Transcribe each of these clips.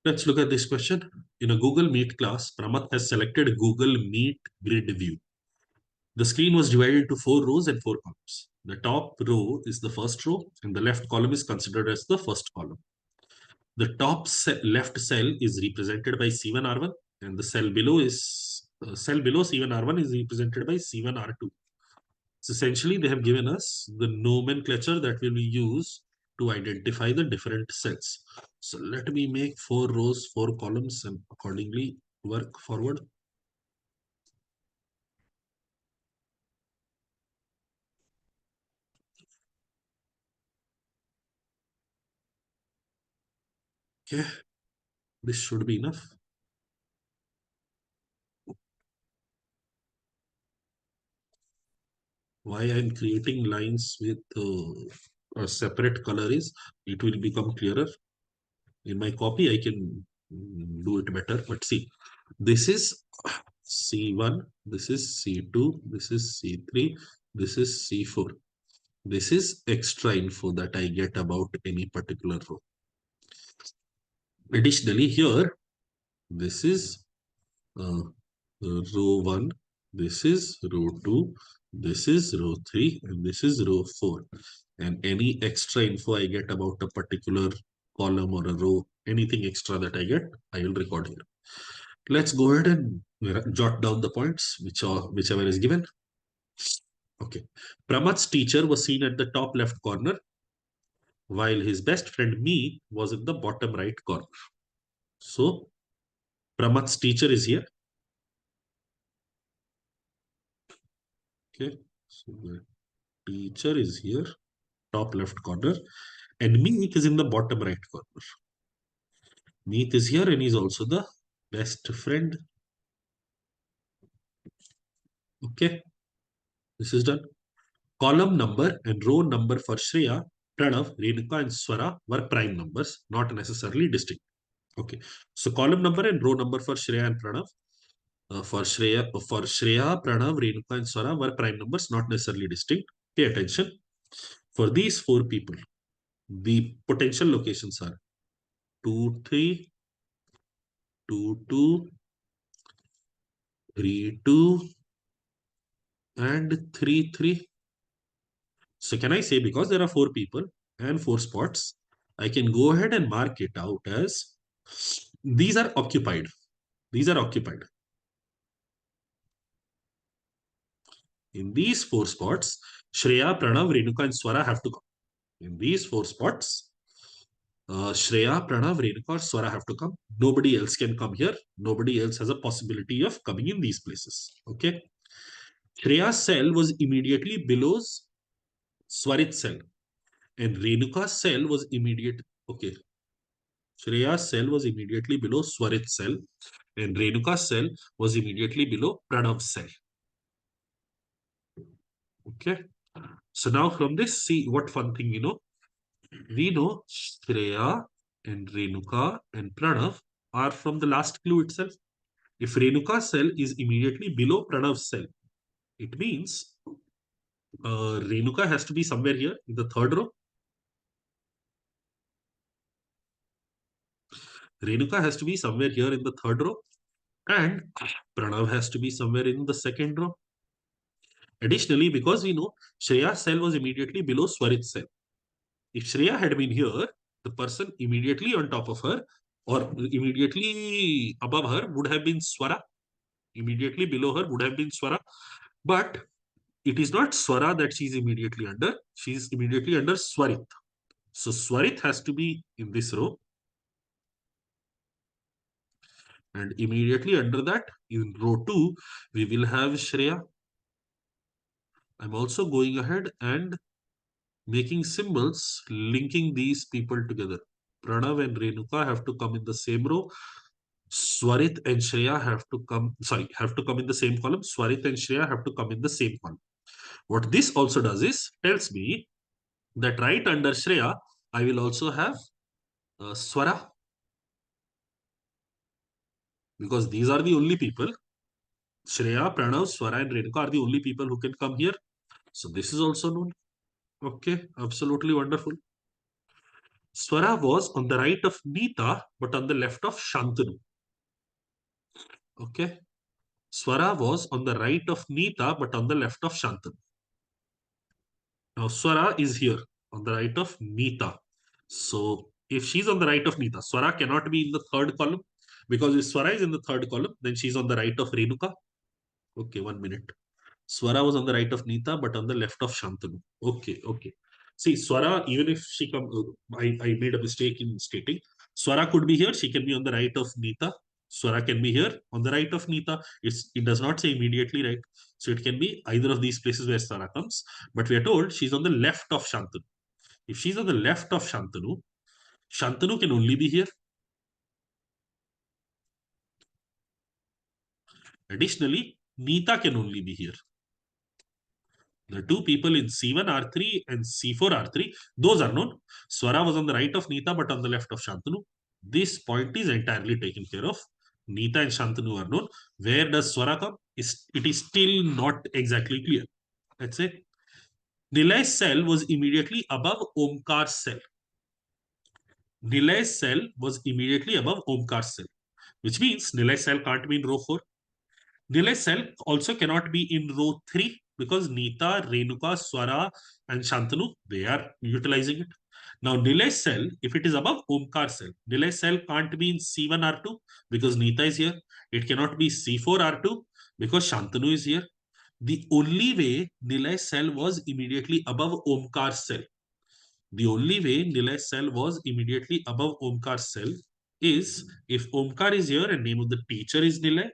Let's look at this question. In a Google Meet class, Pramath has selected Google Meet grid view. The screen was divided into 4 rows and 4 columns. The top row is the first row, and the left column is considered as the first column. The top left cell is represented by C1R1, and the cell below C1R1 is represented by C1R2. So essentially, they have given us the nomenclature that will be used to identify the different cells. So let me make 4 rows, 4 columns, and accordingly work forward. Okay, this should be enough. Why I'm creating lines with a separate color is it will become clearer. In my copy, I can do it better. But see, this is C1, this is C2, this is C3, this is C4. This is extra info that I get about any particular row. Additionally, here, this is row 1, this is row 2, this is row 3, and this is row 4. And any extra info I get about a particular column or a row, anything extra that I get, I will record here. Let's go ahead and jot down the points, whichever is given. Okay. Pramath's teacher was seen at the top left corner, while his best friend me was in the bottom right corner. So, Pramath's teacher is here. Okay. So, the teacher is here, top left corner, and Meet is in the bottom right corner. Meet is here and he's also the best friend. Okay, this is done. Column number and row number for Shreya, Pranav, Renuka, and Swara were prime numbers, not necessarily distinct. Okay, so column number and row number for Shreya and Pranav. For Shreya, Pranav, Renuka, and Swara were prime numbers, not necessarily distinct. Pay attention. For these 4 people, the potential locations are 2, 3, 2, 2, 3, 2, and 3, 3. So can I say, because there are 4 people and 4 spots, I can go ahead and mark it out as these are occupied. These are occupied. In these 4 spots, Shreya, Pranav, Renuka, and Swara have to come. In these 4 spots, Shreya, Pranav, Renuka, or Swara have to come. Nobody else can come here. Nobody else has a possibility of coming in these places. Okay. Shreya's cell was immediately below Swarit's cell, and Renuka's cell was immediate. Okay. Shreya's cell was immediately below Swarit's cell, and Renuka's cell was immediately below Pranav's cell. Okay. So now from this, see what fun thing we know. We know Shreya and Renuka and Pranav are from the last clue itself. If Renuka's cell is immediately below Pranav's cell, it means Renuka has to be somewhere here in the third row. Renuka has to be somewhere here in the third row, and Pranav has to be somewhere in the second row. Additionally, because we know Shreya's cell was immediately below Swarit's cell. If Shreya had been here, the person immediately on top of her or immediately above her would have been Swara. Immediately below her would have been Swara. But it is not Swara that she is immediately under. She is immediately under Swarit. So Swarit has to be in this row. And immediately under that, in row 2, we will have Shreya. I'm also going ahead and making symbols linking these people together. Pranav and Renuka have to come in the same row. Swarit and Shreya have to come in the same column. Swarit and Shreya have to come in the same column. What this also does is tells me that right under Shreya, I will also have Swara, because these are the only people. Shreya, Pranav, Swara, and Renuka are the only people who can come here. So this is also known. Okay, absolutely wonderful. Swara was on the right of Nita, but on the left of Shantanu. Okay. Swara was on the right of Nita, but on the left of Shantanu. Now, Swara is here on the right of Nita. So, if she's on the right of Nita, Swara cannot be in the third column because if Swara is in the third column, then she's on the right of Renuka. Okay, 1 minute. Swara was on the right of Nita, but on the left of Shantanu. Okay, okay. See, Swara, even if she come, I made a mistake in stating. Swara could be here. She can be on the right of Nita. Swara can be here on the right of Nita. It does not say immediately right. So it can be either of these places where Swara comes. But we are told she's on the left of Shantanu. If she's on the left of Shantanu, Shantanu can only be here. Additionally, Nita can only be here. The two people in C1 R3 and C4 R3, those are known. Swara was on the right of Nita but on the left of Shantanu. This point is entirely taken care of. Nita and Shantanu are known. Where does Swara come? It is still not exactly clear. Let's say Nilay's cell was immediately above Omkar's cell. Nilay's cell was immediately above Omkar's cell, which means Nilay's cell can't be in row 4. Nilay's cell also cannot be in row 3 because Nita, Renuka, Swara, and Shantanu, they are utilizing it. Now, Nilay's cell, if it is above Omkar cell, Nilay's cell can't be in C1 R2 because Nita is here. It cannot be C4 R2 because Shantanu is here. The only way Nilay's cell was immediately above Omkar's cell, the only way Nilay's cell was immediately above Omkar's cell is if Omkar is here and name of the teacher is Nilay,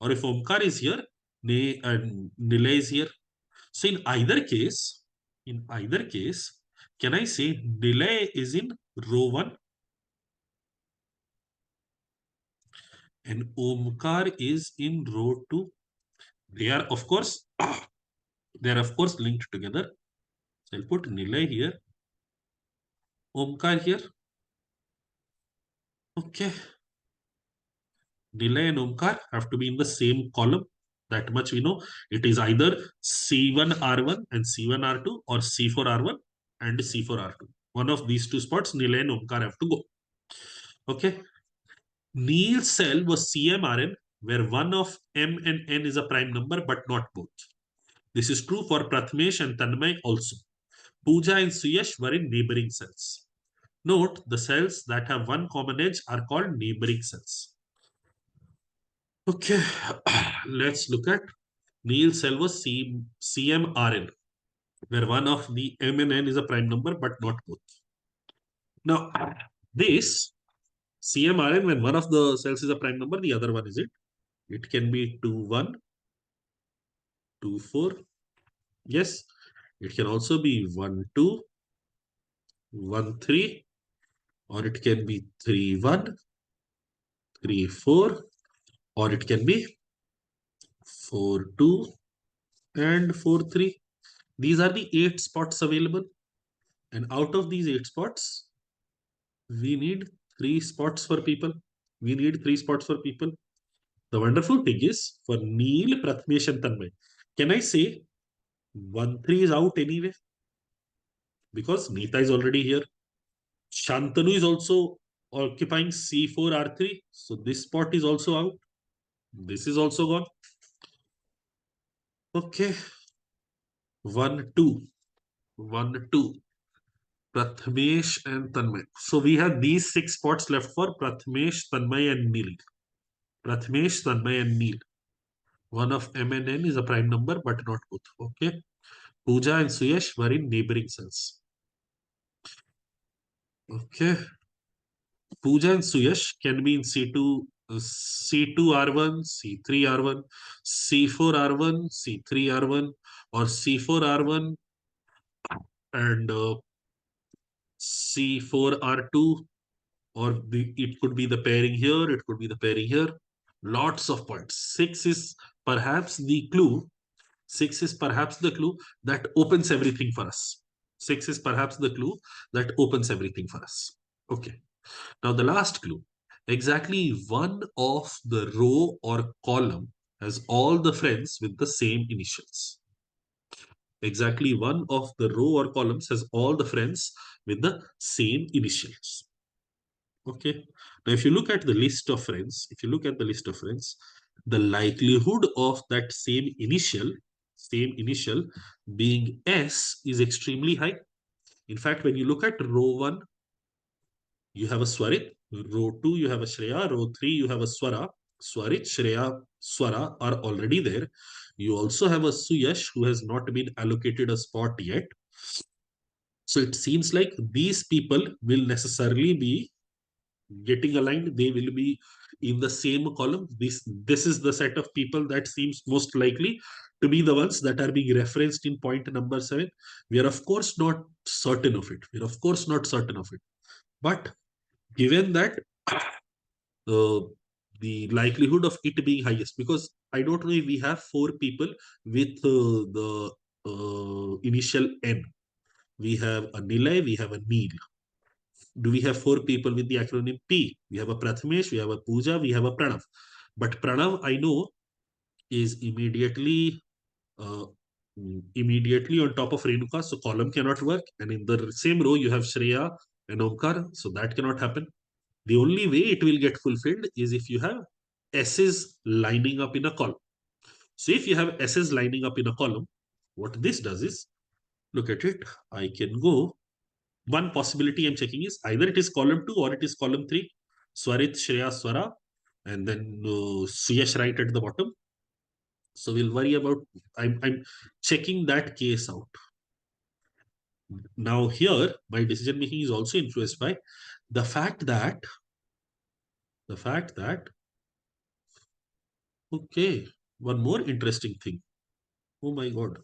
or if Omkar is here, Nilay is here. So in either case, can I say Nilay is in row 1 and Omkar is in row 2? They are of course linked together. So I'll put Nilay here, Omkar here. Okay. Nilay and Omkar have to be in the same column. That much we know. It is either C1 R1 and C1 R2 or C4 R1 and C4 R2. One of these two spots, Nilay and Omkar have to go. Okay. Neil's cell was CMRN, where one of M and N is a prime number, but not both. This is true for Prathamesh and Tanmay also. Pooja and Suyash were in neighboring cells. Note, the cells that have one common edge are called neighboring cells. Okay, let's look at Neil's cell was CMRN, where one of the M and N is a prime number, but not both. Now, this CMRN, when one of the cells is a prime number, the other one is it. It can be 2, 1, 2, 4. Yes, it can also be 1, 2, 1, 3, or it can be 3, 1, 3, 4, or it can be 4, 2, and 4, 3. These are the 8 spots available. And out of these 8 spots, we need 3 spots for people. We need 3 spots for people. The wonderful thing is for Neil, Prathamesh, and Tanmay, can I say 1, 3 is out anyway? Because Nita is already here. Shantanu is also occupying C4 R3. So this spot is also out. This is also gone. Okay. 1, 2. 1, 2. Prathamesh and Tanmay. So we have these 6 spots left for Prathamesh, Tanmay, and Neil. Prathamesh, Tanmay, and Neil. One of M and N is a prime number, but not both. Okay. Pooja and Suyash were in neighboring cells. Okay. Pooja and Suyash can be in C2, C2R1, C3R1, C4R1, C3R1, or C4R1 and C4R2, or it could be the pairing here, it could be the pairing here. Lots of points. 6 is perhaps the clue. 6 is perhaps the clue that opens everything for us. 6 is perhaps the clue that opens everything for us. Okay. Now the last clue. Exactly one of the row or column has all the friends with the same initials. exactly one of the row or columns has all the friends with the same initials. Okay. Now, if you look at the list of friends, the likelihood of that same initial being S is extremely high. In fact, when you look at row 1, you have a Swarit. Row 2, you have a Shreya. Row 3, you have a Swara. Swarit, Shreya, Swara are already there. You also have a Suyash who has not been allocated a spot yet. So it seems like these people will necessarily be getting aligned. They will be in the same column. This is the set of people that seems most likely to be the ones that are being referenced in point number 7. We are of course not certain of it. But given that uh, the likelihood of it being highest, because I don't know if we have 4 people with the initial N. We have a Nilay, we have a Neel. Do we have 4 people with the acronym P? We have a Prathamesh, we have a Pooja, we have a Pranav. But Pranav, I know, is uh, immediately on top of Renuka, so column cannot work. And in the same row, you have Shreya and Omkar, so that cannot happen. The only way it will get fulfilled is if you have S's lining up in a column. So if you have S's lining up in a column, what this does is, look at it, I can go. One possibility I'm checking is either it is column 2 or it is column 3. Swarit, Shreya, Swara, and then Suyash right at the bottom. So we'll worry about, I'm checking that case out. Now here, my decision making is also influenced by the fact that, the fact that, okay, one more interesting thing. Oh my God.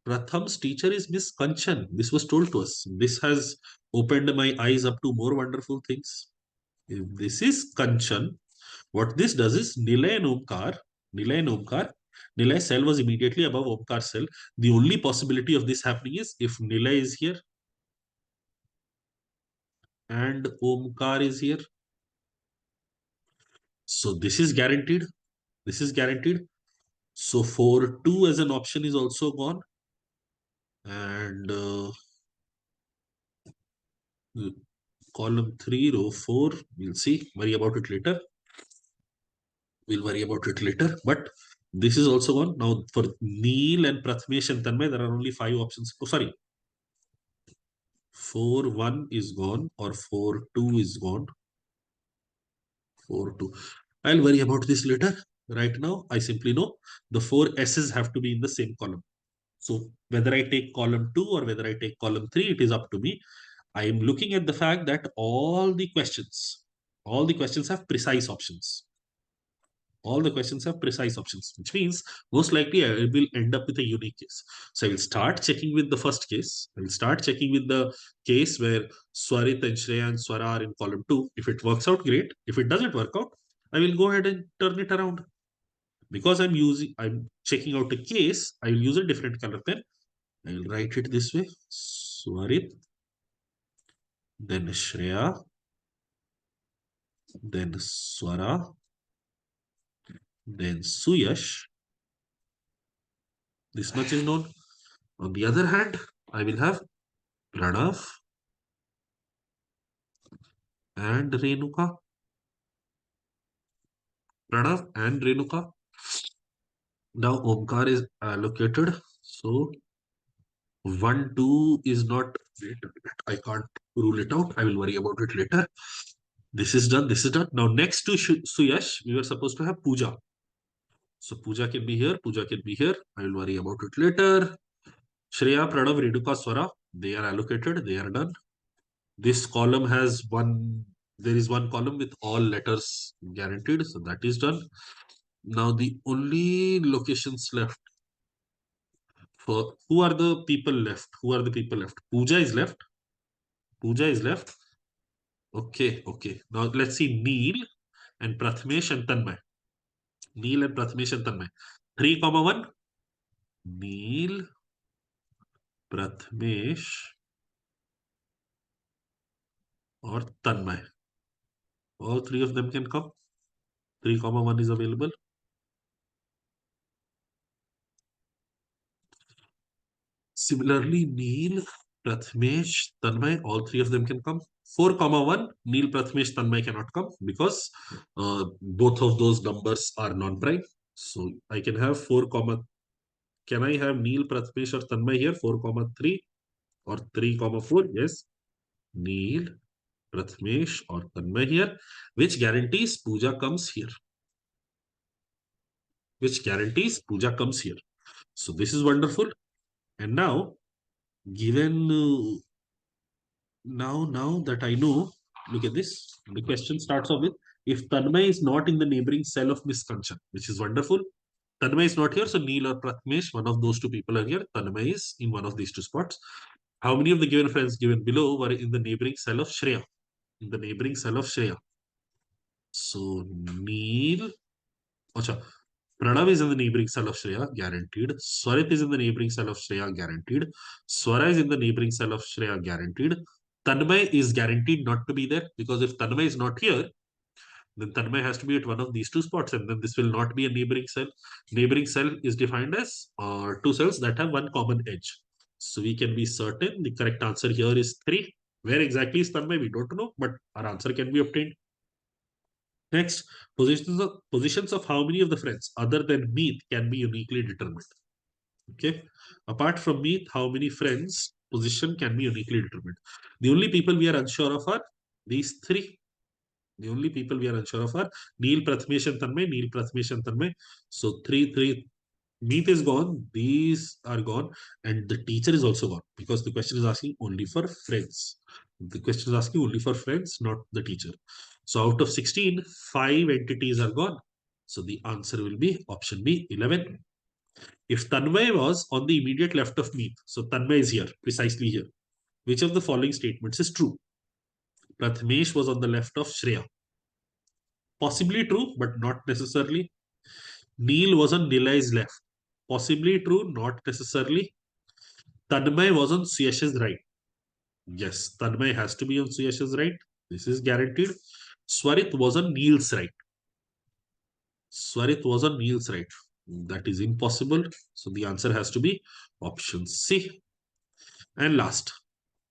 Pratham's teacher is Miss Kanchan. This was told to us. This has opened my eyes up to more wonderful things. If this is Kanchan, what this does is Nilay and Omkar, Nilay cell was immediately above Omkar cell. The only possibility of this happening is if Nilay is here and Omkar is here. So this is guaranteed. This is guaranteed. So 4-2 as an option is also gone. And column 3, row 4, we'll see. Worry about it later. We'll worry about it later. But this is also gone. Now for Neel and Prathmesh and Tanmay, there are only 5 options. Oh, sorry. 4-1 is gone or 4-2 is gone. 4-2. I'll worry about this later. Right now, I simply know the 4 S's have to be in the same column. So whether I take column 2 or whether I take column 3, it is up to me. I am looking at the fact that all the questions have precise options. All the questions have precise options, which means most likely I will end up with a unique case. So I will start checking with the first case. I will start checking with the case where Swarit and Shreya and Swara are in column 2. If it works out, great. If it doesn't work out, I will go ahead and turn it around. Because I'm checking out a case, I will use a different color pen. I will write it this way. Swarit, then Shreya, then Swara, then Suyash. This much is known. On the other hand, I will have Pranav and Renuka. Pranav and Renuka. Now Omkar is allocated. So 1-2 is not, wait a minute, I can't rule it out. I will worry about it later. This is done. This is done. Now next to Suyash, we were supposed to have Pooja. So Pooja can be here. Pooja can be here. I will worry about it later. Shreya, Pranav, Renuka, Swara. They are allocated. They are done. This column has one. There is one column with all letters guaranteed. So that is done. Now the only locations left for who are the people left? Who are the people left? Pooja is left. Pooja is left. Okay, okay. Now let's see Neel and Prathmesh and Tanmay. Neel and Prathmesh and Tanmay. 3, 1. Neel, Prathmesh, or Tanmay. All 3 of them can come. 3, 1 is available. Similarly, Neil, Prathamesh, Tanmay, all three of them can come. 4, 1, Neil, Prathamesh, Tanmay cannot come because both of those numbers are non-prime. So I can have 4, can I have Neil, Prathamesh or Tanmay here? 4, 3 or 3, 4? Yes. Neil, Prathamesh or Tanmay here, which guarantees Pooja comes here. Which guarantees Pooja comes here. So this is wonderful. And now, given now that I know, look at this. The question starts off with if Tanmay is not in the neighboring cell of Miss Kanchan, which is wonderful. Tanmay is not here, so Neil or Prathamesh, one of those two people are here. Tanmay is in one of these two spots. How many of the given friends given below were in the neighboring cell of Shreya? In the neighboring cell of Shreya. So Neil, Acha, Pranav is in the neighboring cell of Shreya, guaranteed. Swarit is in the neighboring cell of Shreya, guaranteed. Swara is in the neighboring cell of Shreya, guaranteed. Tanmay is guaranteed not to be there because if Tanmay is not here, then Tanmay has to be at one of these two spots and then this will not be a neighboring cell. Neighboring cell is defined as two cells that have one common edge. So we can be certain the correct answer here is 3. Where exactly is Tanmay? We don't know, but our answer can be obtained. Next, positions of how many of the friends other than Meet can be uniquely determined. Okay. Apart from Meet, how many friends position can be uniquely determined? The only people we are unsure of are these 3. The only people we are unsure of are Neil, Prathamesh and Tanmay, Neil, Prathamesh and Tanmay. So 3. Meet is gone, these are gone, and the teacher is also gone because the question is asking only for friends. The question is asking only for friends, not the teacher. So out of 16, 5 entities are gone. So the answer will be option B, 11. If Tanmay was on the immediate left of Meet, so Tanmay is here, precisely here. Which of the following statements is true? Prathamesh was on the left of Shreya. Possibly true, but not necessarily. Neil was on Nilay's left. Possibly true, not necessarily. Tanmay was on Suyash's right. Yes, Tanmay has to be on Suyash's right. This is guaranteed. Swarit was on Neil's right. Swarit was on Neil's right. That is impossible. So the answer has to be option C. And last,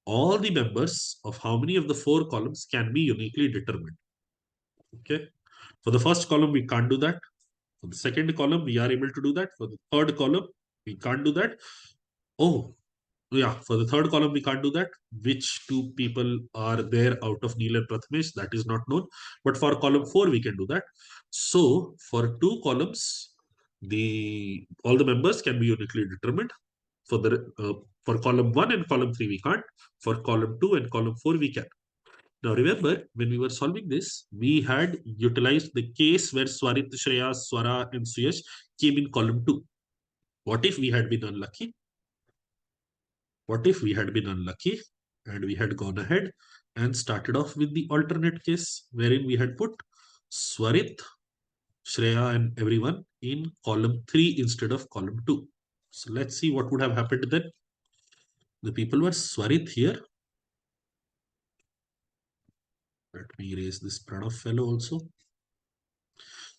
all the members of how many of the 4 columns can be uniquely determined? Okay. For the first column, we can't do that. For the second column, we are able to do that. For the third column, we can't do that. Oh, yeah, for the third column, we can't do that. Which 2 people are there out of Neil and Prathamesh? That is not known. But for column 4, we can do that. So for 2 columns, all the members can be uniquely determined. For column 1 and column 3, we can't. For column 2 and column 4, we can. Now remember, when we were solving this, we had utilized the case where Swarit, Shreya, Swara, and Suyash came in column 2. What if we had been unlucky? What if we had been unlucky and we had gone ahead and started off with the alternate case wherein we had put Swarit, Shreya, and everyone in column 3 instead of column 2. So let's see what would have happened then. The people were Swarit here. Let me erase this Pranav fellow also.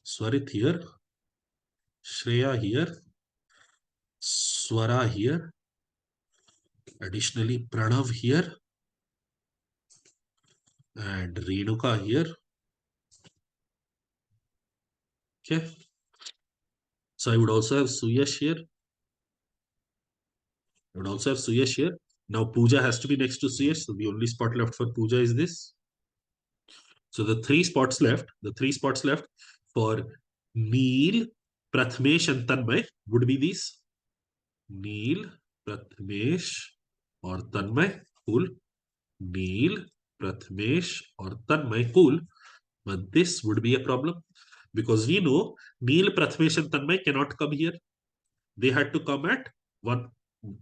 Swarit here. Shreya here. Swara here. Additionally, Pranav here. And Renuka here. Okay. So I would also have Suyash here. I would also have Suyash here. Now Pooja has to be next to Suyash. So the only spot left for Pooja is this. So the 3 spots left, for Neil, Prathamesh and Tanmay would be these. Neil, Prathamesh or Tanmay. Cool. Neil, Prathamesh or Tanmay. Cool. But this would be a problem because we know Neil, Prathamesh and Tanmay cannot come here. They had to come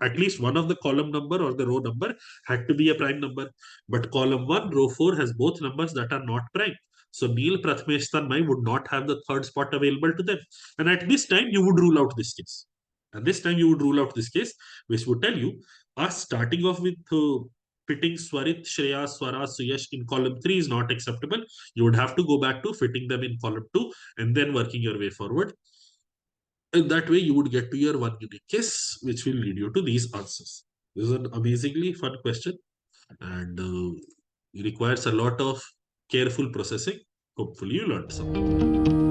at least one of the column number or the row number had to be a prime number. But column 1, row 4 has both numbers that are not prime. So Neil, Prathamesh, Tanmay would not have the third spot available to them. And at this time, you would rule out this case. And this time you would rule out this case, which would tell you us starting off with fitting Swarit, Shreya, Swara, Suyash in column 3 is not acceptable. You would have to go back to fitting them in column 2 and then working your way forward. And that way you would get to your one unique case, which will lead you to these answers. This is an amazingly fun question, and it requires a lot of careful processing. Hopefully, you learned something.